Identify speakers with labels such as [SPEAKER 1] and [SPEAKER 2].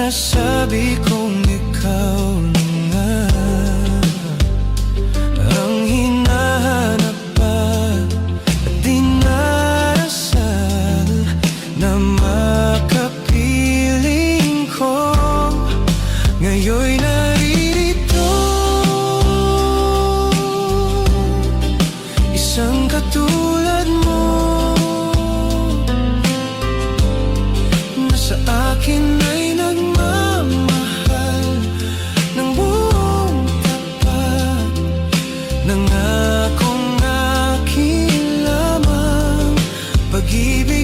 [SPEAKER 1] nasabi kong ikaw na nga ang hinahanap at dinarasal na makapiling ko. Ngayon'y naririto, isang katulad mo na sa akin ay nagmamahal ng buong tapat. Nangakong akin lamang pag-ibig